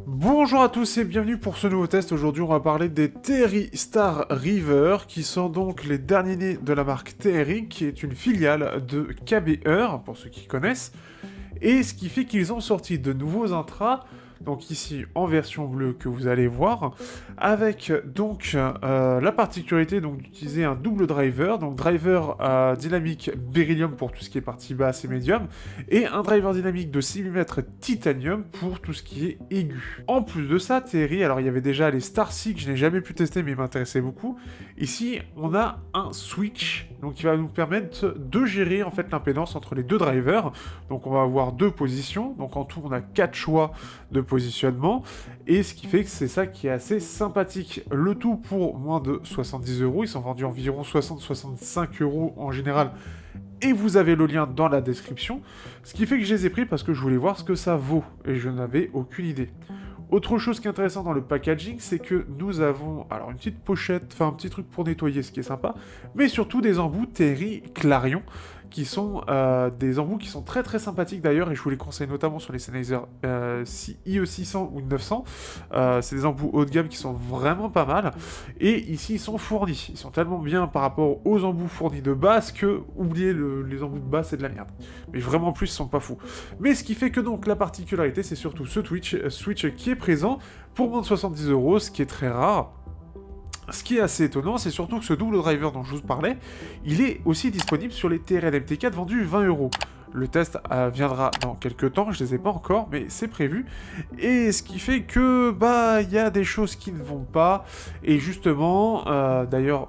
Bonjour à tous et bienvenue pour ce nouveau test. Aujourd'hui, on va parler des TRI Star River, qui sont donc les derniers nés de la marque TRI, qui est une filiale de KBR, pour ceux qui connaissent, et ce qui fait qu'ils ont sorti de nouveaux intras, donc ici en version bleue que vous allez voir, avec donc la particularité d'utiliser un double driver, donc driver dynamique Beryllium pour tout ce qui est partie basse et médium, et un driver dynamique de 6 mm titanium pour tout ce qui est aigu. En plus de ça, TRI, alors il y avait déjà les Starsea que je n'ai jamais pu tester mais ils m'intéressaient beaucoup. Ici, on a un switch, donc qui va nous permettre de gérer en fait l'impédance entre les deux drivers. Donc on va avoir deux positions, donc en tout on a 4 choix de positionnement, et ce qui fait que c'est ça qui est assez sympathique. Le tout pour moins de 70 euros, ils sont vendus environ 60-65 euros en général, et vous avez le lien dans la description, ce qui fait que je les ai pris parce que je voulais voir ce que ça vaut, et je n'avais aucune idée. Autre chose qui est intéressant dans le packaging, c'est que nous avons alors une petite pochette, enfin un petit truc pour nettoyer, ce qui est sympa, mais surtout des embouts TRI Clarion, qui sont des embouts qui sont très très sympathiques d'ailleurs, et je vous les conseille notamment sur les Sennheiser IE600 ou 900. C'est des embouts haut de gamme qui sont vraiment pas mal, et ici ils sont fournis. Ils sont tellement bien par rapport aux embouts fournis de base que, oubliez les embouts de base, c'est de la merde. Mais vraiment plus, ils sont pas fous. Mais ce qui fait que donc la particularité, c'est surtout ce Switch qui est présent pour moins de 70 euros, ce qui est très rare. Ce qui est assez étonnant, c'est surtout que ce double driver dont je vous parlais, il est aussi disponible sur les TRL MT4 vendus 20 euros. Le test viendra dans quelques temps, je les ai pas encore, mais c'est prévu. Et ce qui fait que, il y a des choses qui ne vont pas. Et justement, d'ailleurs,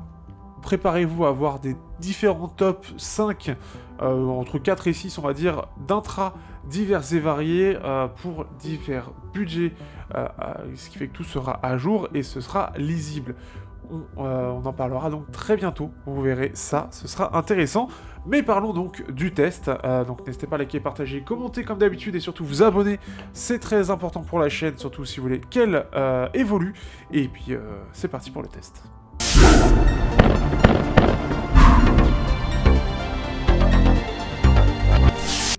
préparez-vous à avoir des différents top 5, entre 4 et 6, on va dire, d'intra divers et variés pour divers budgets, ce qui fait que tout sera à jour et ce sera lisible. On en parlera donc très bientôt, vous verrez ça, ce sera intéressant. Mais parlons donc du test, donc n'hésitez pas à liker, partager, commenter comme d'habitude et surtout vous abonner, c'est très important pour la chaîne, surtout si vous voulez qu'elle évolue. Et puis c'est parti pour le test.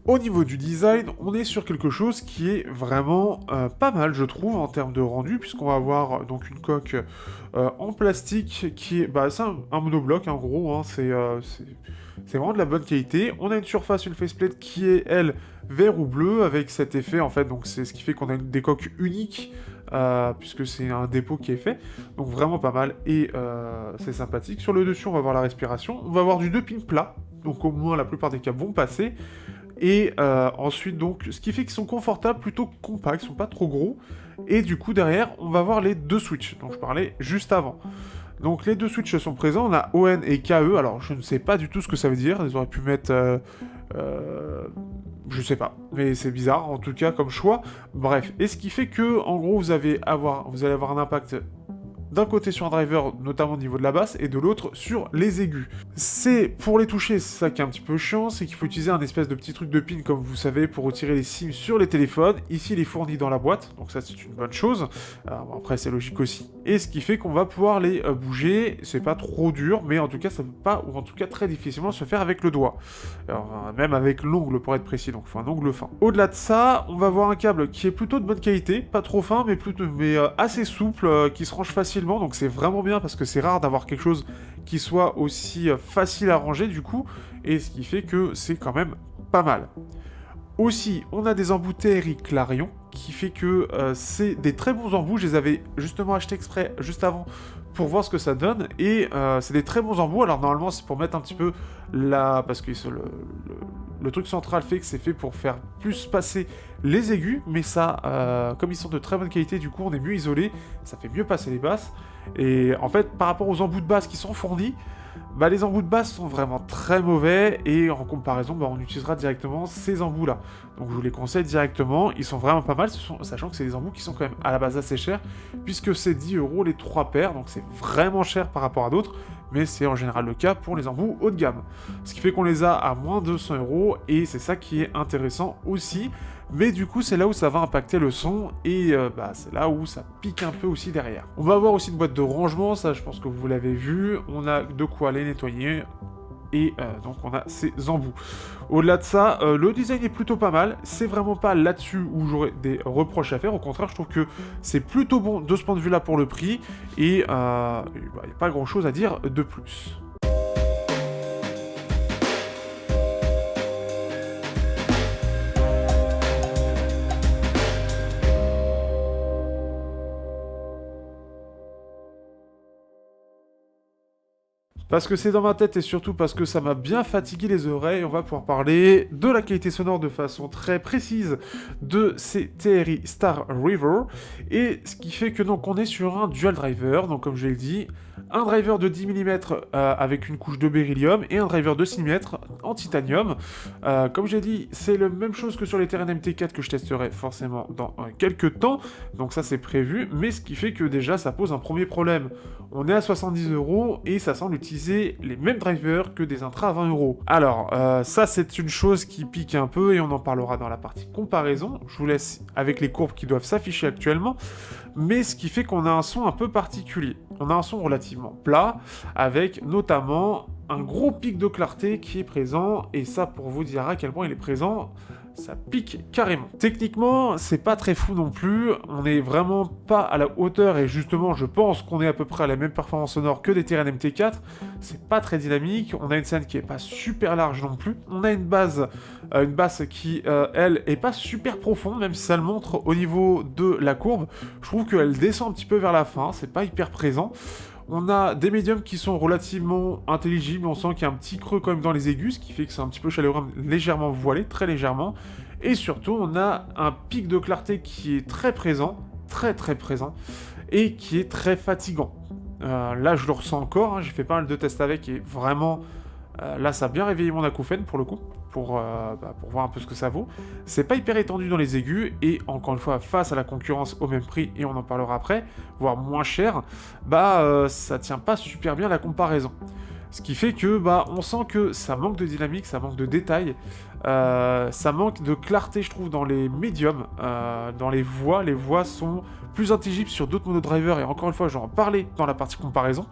Au niveau du design, on est sur quelque chose qui est vraiment pas mal, je trouve, en termes de rendu, puisqu'on va avoir donc une coque en plastique qui est, c'est un monobloc, en gros, hein, c'est vraiment de la bonne qualité. On a une surface, une faceplate qui est, elle, vert ou bleu, avec cet effet, en fait, donc c'est ce qui fait qu'on a des coques uniques, puisque c'est un dépôt qui est fait, donc vraiment pas mal, et c'est sympathique. Sur le dessus, on va voir la respiration, on va avoir du 2 pins plat, donc au moins la plupart des câbles vont passer. Et ensuite, donc, ce qui fait qu'ils sont confortables, plutôt compacts, ils sont pas trop gros. Et du coup, derrière, on va voir les deux switches dont je parlais juste avant. Donc, les deux switches sont présents. On a ON et KE. Alors, je ne sais pas du tout ce que ça veut dire. Ils auraient pu mettre... je sais pas. Mais c'est bizarre, en tout cas, comme choix. Bref. Et ce qui fait que, en gros, vous allez avoir un impact d'un côté sur un driver, notamment au niveau de la basse, et de l'autre sur les aigus. C'est, pour les toucher, c'est ça qui est un petit peu chiant, c'est qu'il faut utiliser un espèce de petit truc de pin, comme vous savez, pour retirer les SIM sur les téléphones. Ici, il est fourni dans la boîte, donc ça, c'est une bonne chose. Bon, après, c'est logique aussi. Et ce qui fait qu'on va pouvoir les bouger, c'est pas trop dur, mais en tout cas, ça peut pas, ou en tout cas très difficilement, se faire avec le doigt. Alors, même avec l'ongle, pour être précis, donc il faut un ongle fin. Au-delà de ça, on va avoir un câble qui est plutôt de bonne qualité, pas trop fin, mais assez souple, qui se range facilement. Donc c'est vraiment bien parce que c'est rare d'avoir quelque chose qui soit aussi facile à ranger du coup, et ce qui fait que c'est quand même pas mal. Aussi, on a des embouts TRI Clarion, qui fait que c'est des très bons embouts. Je les avais justement achetés exprès juste avant pour voir ce que ça donne, et c'est des très bons embouts. Alors normalement c'est pour mettre un petit peu parce que le truc central fait que c'est fait pour faire plus passer les aigus, mais ça, comme ils sont de très bonne qualité, du coup on est mieux isolé, ça fait mieux passer les basses. Et en fait, par rapport aux embouts de basse qui sont fournis, les embouts de basse sont vraiment très mauvais, et en comparaison, on utilisera directement ces embouts là. Donc je vous les conseille directement, ils sont vraiment pas mal, sachant que c'est des embouts qui sont quand même à la base assez chers, puisque c'est 10 euros les 3 paires, donc c'est vraiment cher par rapport à d'autres, mais c'est en général le cas pour les embouts haut de gamme. Ce qui fait qu'on les a à moins de 100 euros, et c'est ça qui est intéressant aussi. Mais du coup, c'est là où ça va impacter le son, et c'est là où ça pique un peu aussi derrière. On va avoir aussi une boîte de rangement, ça je pense que vous l'avez vu. On a de quoi les nettoyer. et donc on a ces embouts. Au-delà de ça, le design est plutôt pas mal, c'est vraiment pas là-dessus où j'aurais des reproches à faire, au contraire je trouve que c'est plutôt bon de ce point de vue là pour le prix, et il n'y a pas grand chose à dire de plus. Parce que c'est dans ma tête et surtout parce que ça m'a bien fatigué les oreilles, on va pouvoir parler de la qualité sonore de façon très précise de ces TRI Star River, et ce qui fait que donc on est sur un dual driver, donc comme je l'ai dit, un driver de 10 mm avec une couche de beryllium et un driver de 6 mm en titanium. Comme j'ai dit, c'est la même chose que sur les Terran MT4 que je testerai forcément dans quelques temps, donc ça c'est prévu, mais ce qui fait que déjà ça pose un premier problème. On est à 70€ et ça semble utiliser les mêmes drivers que des intras à 20€. Alors, ça c'est une chose qui pique un peu et on en parlera dans la partie comparaison. Je vous laisse avec les courbes qui doivent s'afficher actuellement, mais ce qui fait qu'on a un son un peu particulier. On a un son relativement plat, avec notamment un gros pic de clarté qui est présent, et ça pour vous dire à quel point il est présent, ça pique carrément. Techniquement, c'est pas très fou non plus, on est vraiment pas à la hauteur, et justement je pense qu'on est à peu près à la même performance sonore que des Terran MT4, c'est pas très dynamique, on a une scène qui est pas super large non plus, on a une basse qui, elle, est pas super profonde, même si ça le montre au niveau de la courbe, je trouve qu'elle descend un petit peu vers la fin, c'est pas hyper présent. On a des médiums qui sont relativement intelligibles, on sent qu'il y a un petit creux quand même dans les aigus, ce qui fait que c'est un petit peu chaleureux, légèrement voilé, très légèrement. Et surtout, on a un pic de clarté qui est très présent, très présent, et qui est très fatigant. Là, je le ressens encore, hein, j'ai fait pas mal de tests avec, et vraiment, là, ça a bien réveillé mon acouphène, pour le coup, pour voir un peu ce que ça vaut. C'est pas hyper étendu dans les aigus, et encore une fois, face à la concurrence au même prix, et on en parlera après, voire moins cher, ça tient pas super bien la comparaison. Ce qui fait que on sent que ça manque de dynamique, ça manque de détails, ça manque de clarté je trouve dans les médiums, dans les voix sont plus intelligibles sur d'autres monodrivers, et encore une fois j'en parlais dans la partie comparaison,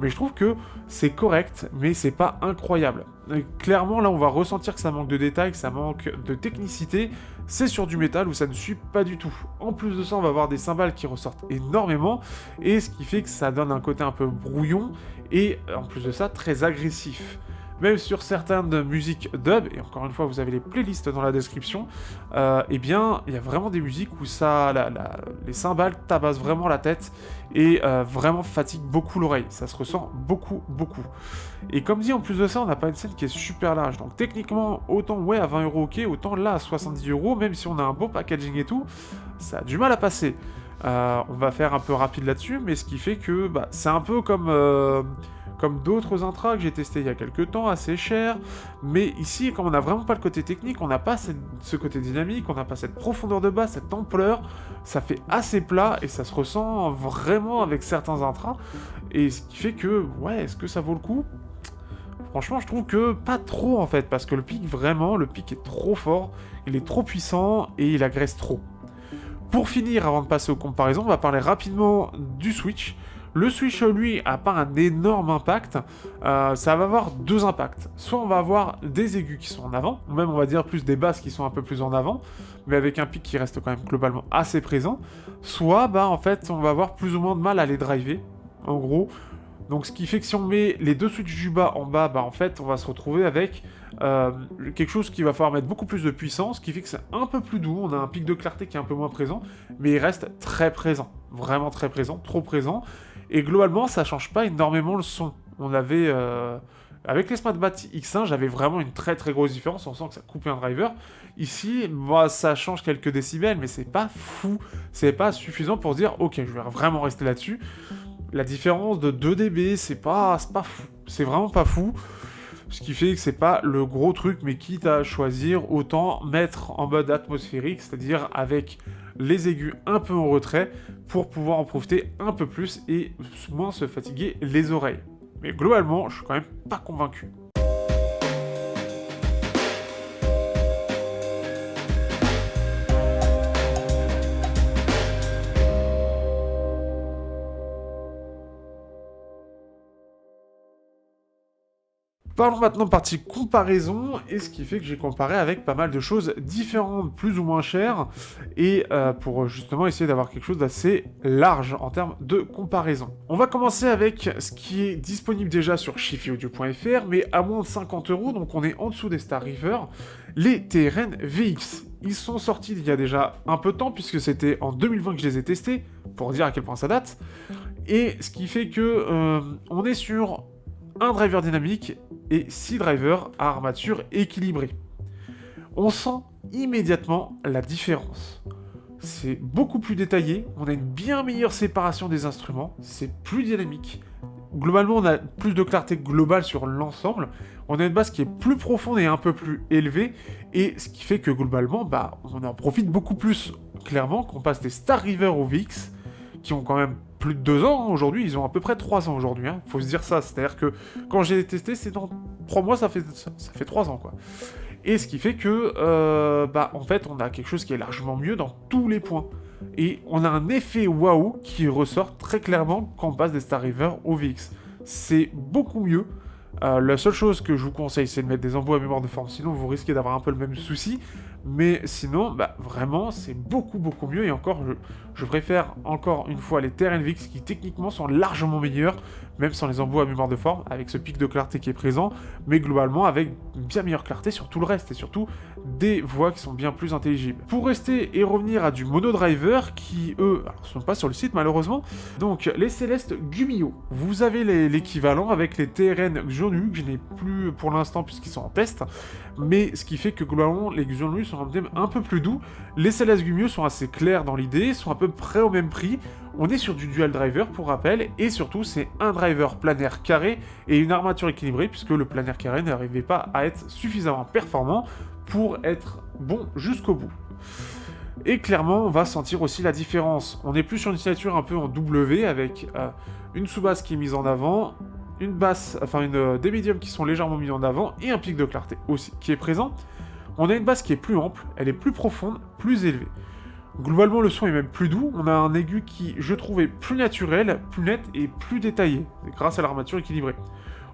mais je trouve que c'est correct, mais c'est pas incroyable. Et clairement là on va ressentir que ça manque de détails, que ça manque de technicité, c'est sur du métal où ça ne suit pas du tout. En plus de ça on va avoir des cymbales qui ressortent énormément, et ce qui fait que ça donne un côté un peu brouillon, et en plus de ça très agressif. Même sur certaines musiques dub, et encore une fois vous avez les playlists dans la description, eh bien il y a vraiment des musiques où les cymbales tabassent vraiment la tête et vraiment fatiguent beaucoup l'oreille, ça se ressent beaucoup. Et comme dit, en plus de ça on n'a pas une scène qui est super large, donc techniquement autant ouais à 20€ ok, autant là à 70€, même si on a un beau packaging et tout, ça a du mal à passer. On va faire un peu rapide là-dessus, mais ce qui fait que c'est un peu comme d'autres intras que j'ai testés il y a quelques temps, assez cher, mais ici, comme on n'a vraiment pas le côté technique, on n'a pas ce côté dynamique, on n'a pas cette profondeur de basse, cette ampleur, ça fait assez plat, et ça se ressent vraiment avec certains intras, et ce qui fait que, ouais, est-ce que ça vaut le coup ? Franchement, je trouve que pas trop, en fait, parce que le pic est trop fort, il est trop puissant, et il agresse trop. Pour finir, avant de passer aux comparaisons, on va parler rapidement du Switch. Le Switch, lui, a pas un énorme impact, ça va avoir deux impacts. Soit on va avoir des aigus qui sont en avant, ou même on va dire plus des basses qui sont un peu plus en avant, mais avec un pic qui reste quand même globalement assez présent. Soit, en fait, on va avoir plus ou moins de mal à les driver, en gros. Donc ce qui fait que si on met les deux switches du bas en bas, en fait, on va se retrouver avec quelque chose qui va falloir mettre beaucoup plus de puissance, ce qui fait que c'est un peu plus doux, on a un pic de clarté qui est un peu moins présent, mais il reste très présent, vraiment très présent, trop présent, et globalement ça change pas énormément le son. On avait, avec les SmartBat X1, j'avais vraiment une très grosse différence, on sent que ça coupait un driver. Ici, ça change quelques décibels, mais c'est pas fou, c'est pas suffisant pour se dire, ok, je vais vraiment rester là-dessus. La différence de 2 dB, c'est pas fou, c'est vraiment pas fou. Ce qui fait que c'est pas le gros truc, mais quitte à choisir, autant mettre en mode atmosphérique, c'est-à-dire avec les aigus un peu en retrait, pour pouvoir en profiter un peu plus et moins se fatiguer les oreilles. Mais globalement, je suis quand même pas convaincu. Parlons maintenant partie comparaison, et ce qui fait que j'ai comparé avec pas mal de choses différentes, plus ou moins chères, et pour justement essayer d'avoir quelque chose d'assez large en termes de comparaison. On va commencer avec ce qui est disponible déjà sur chiffyaudio.fr, mais à moins de 50€, donc on est en dessous des Star River, les TRN VX. Ils sont sortis il y a déjà un peu de temps, puisque c'était en 2020 que je les ai testés, pour dire à quel point ça date, et ce qui fait que on est sur un driver dynamique et 6 drivers à armature équilibrée. On sent immédiatement la différence. C'est beaucoup plus détaillé, on a une bien meilleure séparation des instruments, c'est plus dynamique. Globalement, on a plus de clarté globale sur l'ensemble, on a une basse qui est plus profonde et un peu plus élevée, et ce qui fait que globalement, on en profite beaucoup plus clairement qu'on passe des Star River aux VX, qui ont quand même plus de 2 ans, aujourd'hui, ils ont à peu près 3 ans aujourd'hui, faut se dire ça, c'est-à-dire que quand j'ai testé, c'est dans 3 mois, ça fait 3 ans, quoi. Et ce qui fait que, en fait, on a quelque chose qui est largement mieux dans tous les points. Et on a un effet waouh qui ressort très clairement quand on passe des Star River au VX. C'est beaucoup mieux. La seule chose que je vous conseille, c'est de mettre des embouts à mémoire de forme, sinon vous risquez d'avoir un peu le même souci. Mais sinon, vraiment, c'est beaucoup mieux. Et encore, je préfère encore une fois les TRN VX qui techniquement sont largement meilleurs, même sans les embouts à mémoire de forme, avec ce pic de clarté qui est présent, mais globalement avec une bien meilleure clarté sur tout le reste, et surtout des voix qui sont bien plus intelligibles. Pour rester et revenir à du monodriver, qui eux, alors, sont pas sur le site malheureusement, donc les Céleste Gumio, vous avez l'équivalent avec les TRN Xiongnu, que je n'ai plus pour l'instant puisqu'ils sont en test, mais ce qui fait que globalement les Xiongnu sont un peu plus doux, les Céleste Gumio sont assez clairs dans l'idée, sont à peu près au même prix. On est sur du dual driver pour rappel, et surtout c'est un driver planaire carré et une armature équilibrée, puisque le planaire carré n'arrivait pas à être suffisamment performant pour être bon jusqu'au bout. Et clairement on va sentir aussi la différence. On est plus sur une signature un peu en W, avec une sous-basse qui est mise en avant, une basse, des médiums qui sont légèrement mis en avant, et un pic de clarté aussi qui est présent. On a une basse qui est plus ample, elle est plus profonde, plus élevée. Globalement, le son est même plus doux, on a un aigu qui, je trouvais, plus naturel, plus net et plus détaillé, grâce à l'armature équilibrée.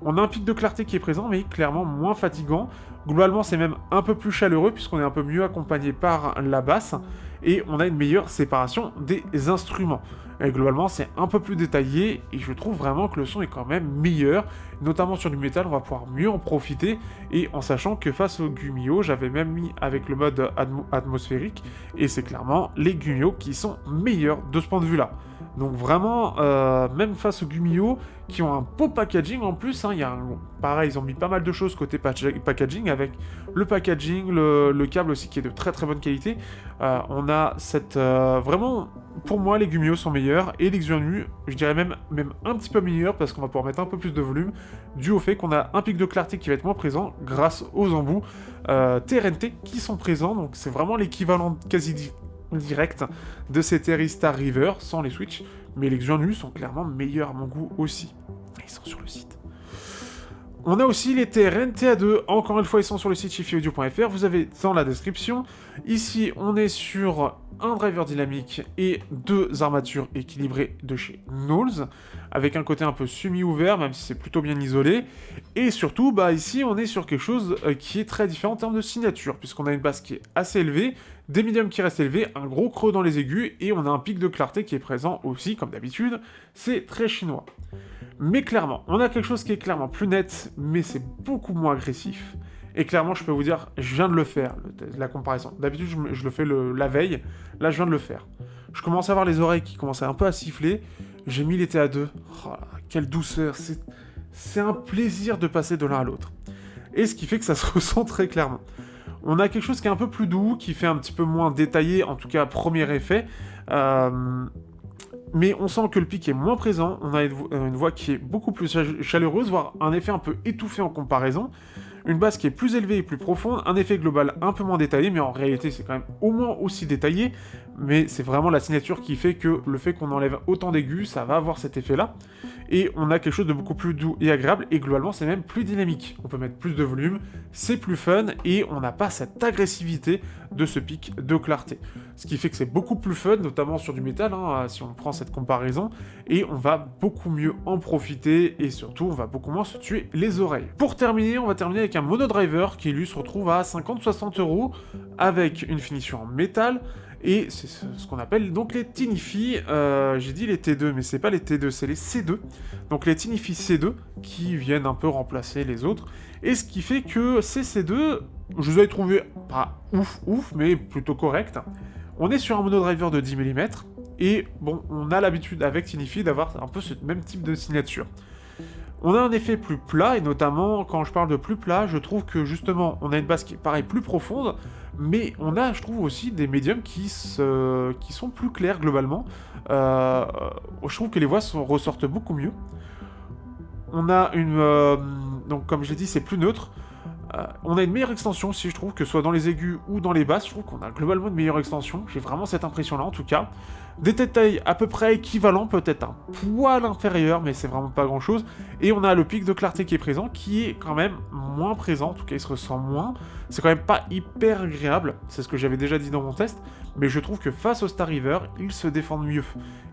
On a un pic de clarté qui est présent, mais clairement moins fatigant. Globalement, c'est même un peu plus chaleureux, puisqu'on est un peu mieux accompagné par la basse, et on a une meilleure séparation des instruments. Et globalement, c'est un peu plus détaillé, et je trouve vraiment que le son est quand même meilleur, notamment sur du métal, on va pouvoir mieux en profiter, et en sachant que face au Gumio, j'avais même mis avec le mode atmosphérique, et c'est clairement les Gumio qui sont meilleurs de ce point de vue-là. Donc vraiment, même face aux Gumio, qui ont un beau packaging en plus, pareil, ils ont mis pas mal de choses côté packaging, avec le packaging, le câble aussi qui est de très très bonne qualité. On a cette... vraiment, pour moi, les Gumio sont meilleurs, et les Xiongnu, je dirais même un petit peu meilleurs, parce qu'on va pouvoir mettre un peu plus de volume, dû au fait qu'on a un pic de clarté qui va être moins présent, grâce aux embouts TRNT qui sont présents, donc c'est vraiment l'équivalent quasi direct de ces TRI Star River, sans les switches, mais les Xiongnu sont clairement meilleurs à mon goût aussi. Ils sont sur le site. On a aussi les TRN TA2, encore une fois ils sont sur le site chiffyaudio.fr, vous avez dans la description. Ici on est sur un driver dynamique et 2 armatures équilibrées de chez Knowles, avec un côté un peu semi-ouvert, même si c'est plutôt bien isolé. Et surtout, ici on est sur quelque chose qui est très différent en termes de signature, puisqu'on a une basse qui est assez élevée, des médiums qui restent élevés, un gros creux dans les aigus, et on a un pic de clarté qui est présent aussi, comme d'habitude, c'est très chinois. Mais clairement, on a quelque chose qui est clairement plus net, mais c'est beaucoup moins agressif. Et clairement, je peux vous dire, je viens de le faire, la comparaison. D'habitude, je le fais la veille, là je viens de le faire. Je commence à avoir les oreilles qui commençaient un peu à siffler, j'ai mis les TA2, oh là, quelle douceur, c'est un plaisir de passer de l'un à l'autre. Et ce qui fait que ça se ressent très clairement. On a quelque chose qui est un peu plus doux, qui fait un petit peu moins détaillé, en tout cas premier effet, mais on sent que le pic est moins présent, on a une voix qui est beaucoup plus chaleureuse, voire un effet un peu étouffé en comparaison. une base qui est plus élevée et plus profonde, un effet global un peu moins détaillé, mais en réalité c'est quand même au moins aussi détaillé, mais c'est vraiment la signature qui fait que le fait qu'on enlève autant d'aigus, ça va avoir cet effet-là, et on a quelque chose de beaucoup plus doux et agréable, et globalement c'est même plus dynamique. On peut mettre plus de volume, c'est plus fun, et on n'a pas cette agressivité de ce pic de clarté. Ce qui fait que c'est beaucoup plus fun, notamment sur du métal, hein, si on prend cette comparaison, et on va beaucoup mieux en profiter, et surtout on va beaucoup moins se tuer les oreilles. Pour terminer, on va terminer avec un monodriver qui lui se retrouve à 50-60 €, avec une finition en métal, et c'est ce qu'on appelle donc les Tinifi. J'ai dit les T2, mais c'est pas les T2, c'est les C2. Donc les Tinifi C2 qui viennent un peu remplacer les autres. Et ce qui fait que ces C2, je les ai trouvés pas ouf, mais plutôt corrects. On est sur un monodriver de 10 mm, et bon, on a l'habitude avec Tinifi d'avoir un peu ce même type de signature. On a un effet plus plat, et notamment, quand je parle de plus plat, je trouve que justement, on a une base qui est pareil, plus profonde, mais on a, je trouve aussi, des médiums qui sont plus clairs globalement. Je trouve que les voix ressortent beaucoup mieux. On a donc comme je l'ai dit, c'est plus neutre. On a une meilleure extension aussi, je trouve, que ce soit dans les aigus ou dans les basses. Je trouve qu'on a globalement une meilleure extension. J'ai vraiment cette impression-là, en tout cas. Des détails à peu près équivalents, peut-être un poil inférieur, mais c'est vraiment pas grand-chose. Et on a le pic de clarté qui est présent, qui est quand même moins présent. En tout cas, il se ressent moins. C'est quand même pas hyper agréable. C'est ce que j'avais déjà dit dans mon test. Mais je trouve que face au Star River, ils se défendent mieux.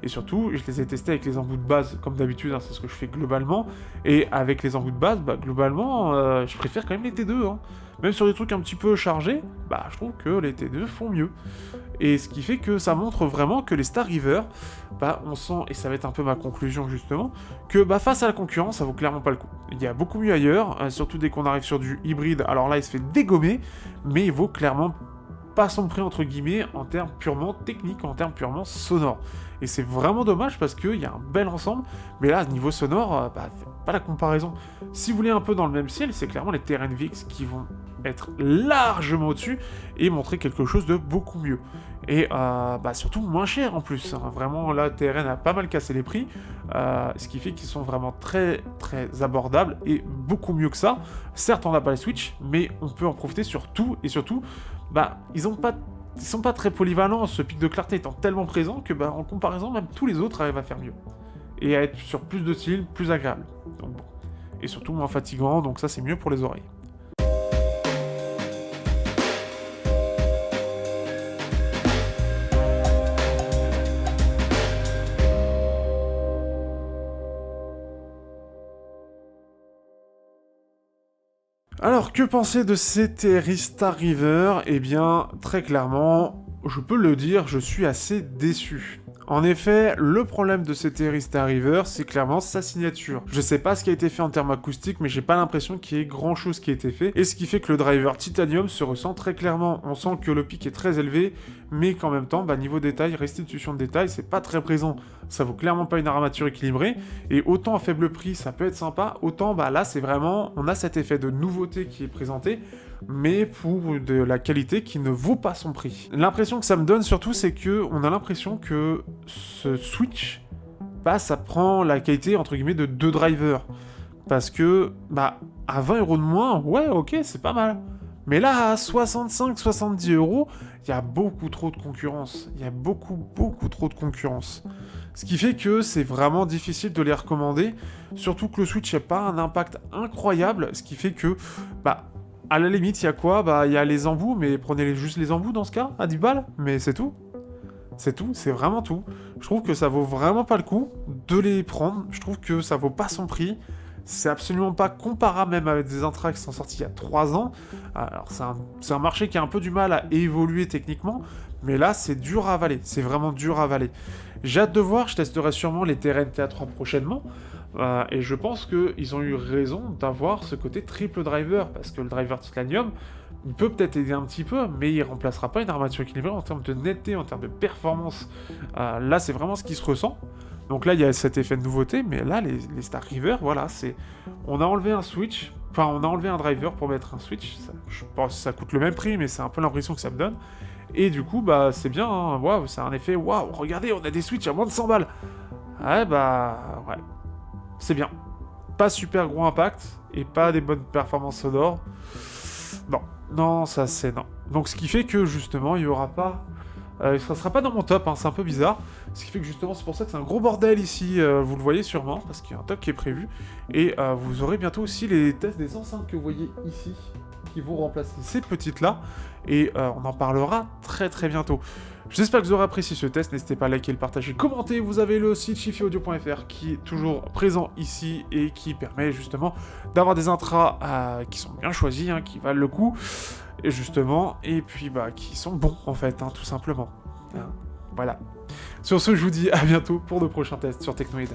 Et surtout, je les ai testés avec les embouts de base, comme d'habitude, hein, c'est ce que je fais globalement. Et avec les embouts de base, globalement, je préfère quand même les T2. Hein. Même sur des trucs un petit peu chargés, je trouve que les T2 font mieux. Et ce qui fait que ça montre vraiment que les Star River, on sent, et ça va être un peu ma conclusion justement, que face à la concurrence, ça vaut clairement pas le coup. Il y a beaucoup mieux ailleurs, surtout dès qu'on arrive sur du hybride, alors là il se fait dégommer, mais il vaut clairement pas son prix entre guillemets en termes purement techniques, en termes purement sonores. Et c'est vraiment dommage parce qu'il y a un bel ensemble, mais là, niveau sonore, pas la comparaison. Si vous voulez un peu dans le même ciel, c'est clairement les TRN VX qui vont être largement au-dessus et montrer quelque chose de beaucoup mieux. Et surtout moins cher en plus. Hein. Vraiment, là, TRN a pas mal cassé les prix, ce qui fait qu'ils sont vraiment très très abordables et beaucoup mieux que ça. Certes, on n'a pas les Switch, mais on peut en profiter sur tout, et surtout, ils sont pas très polyvalents, ce pic de clarté étant tellement présent que en comparaison, même tous les autres arrivent à faire mieux. Et à être sur plus de styles, plus agréable. Donc bon. Et surtout moins fatigant, donc ça c'est mieux pour les oreilles. Alors, que penser de ces TRI Star River ? Eh bien, très clairement, je peux le dire, je suis assez déçu. En effet, le problème de ces TRI Star River, c'est clairement sa signature. Je sais pas ce qui a été fait en termes acoustiques, mais j'ai pas l'impression qu'il y ait grand chose qui a été fait, et ce qui fait que le driver titanium se ressent très clairement. On sent que le pic est très élevé, mais qu'en même temps, niveau détail, restitution de détail, c'est pas très présent. Ça vaut clairement pas une armature équilibrée, et autant à faible prix, ça peut être sympa, autant là, c'est vraiment, on a cet effet de nouveauté qui est présenté, mais pour de la qualité qui ne vaut pas son prix. L'impression que ça me donne surtout, c'est que on a l'impression que ce Switch, ça prend la qualité entre guillemets de 2 drivers. Parce que, à 20 € de moins, ouais, ok, c'est pas mal. Mais là, à 65-70 €, il y a beaucoup trop de concurrence. Il y a beaucoup trop de concurrence. Ce qui fait que c'est vraiment difficile de les recommander. Surtout que le Switch n'a pas un impact incroyable. Ce qui fait que, à la limite, il y a quoi ? Il y a les embouts, mais prenez juste les embouts dans ce cas, à 10 balles, mais c'est tout. C'est tout, c'est vraiment tout. Je trouve que ça vaut vraiment pas le coup de les prendre. Je trouve que ça vaut pas son prix. C'est absolument pas comparable même avec des Intra qui sont sortis il y a 3 ans. Alors c'est un marché qui a un peu du mal à évoluer techniquement, mais là c'est dur à avaler, c'est vraiment dur à avaler. J'ai hâte de voir, je testerai sûrement les TRN T3 prochainement, et je pense qu'ils ont eu raison d'avoir ce côté triple driver, parce que le driver titanium, il peut peut-être aider un petit peu, mais il remplacera pas une armature équilibrée en termes de netteté, en termes de performance. Là c'est vraiment ce qui se ressent. Donc là, il y a cet effet de nouveauté, mais là, les Star River, voilà, c'est... On a enlevé un Switch, on a enlevé un driver pour mettre un Switch, je pense que ça coûte le même prix, mais c'est un peu l'impression que ça me donne. Et du coup, c'est bien, hein, waouh, c'est un effet, waouh, regardez, on a des Switch à moins de 100 balles. Ouais, ouais, c'est bien. pas super gros impact et pas des bonnes performances sonores. Non, ça c'est non. Donc ce qui fait que justement il y aura pas... ça sera pas dans mon top, hein, c'est un peu bizarre. Ce qui fait que justement c'est pour ça que c'est un gros bordel ici, vous le voyez sûrement, parce qu'il y a un top qui est prévu. Et vous aurez bientôt aussi les tests des enceintes que vous voyez ici, qui vont remplacer ces petites là. Et on en parlera très très bientôt. J'espère que vous aurez apprécié ce test, n'hésitez pas à liker, le partager, commenter. Vous avez le site chifiaudio.fr qui est toujours présent ici et qui permet justement d'avoir des intras qui sont bien choisis, hein, qui valent le coup, et justement, et puis qui sont bons en fait, hein, tout simplement. Voilà. Sur ce, je vous dis à bientôt pour de prochains tests sur Technoid.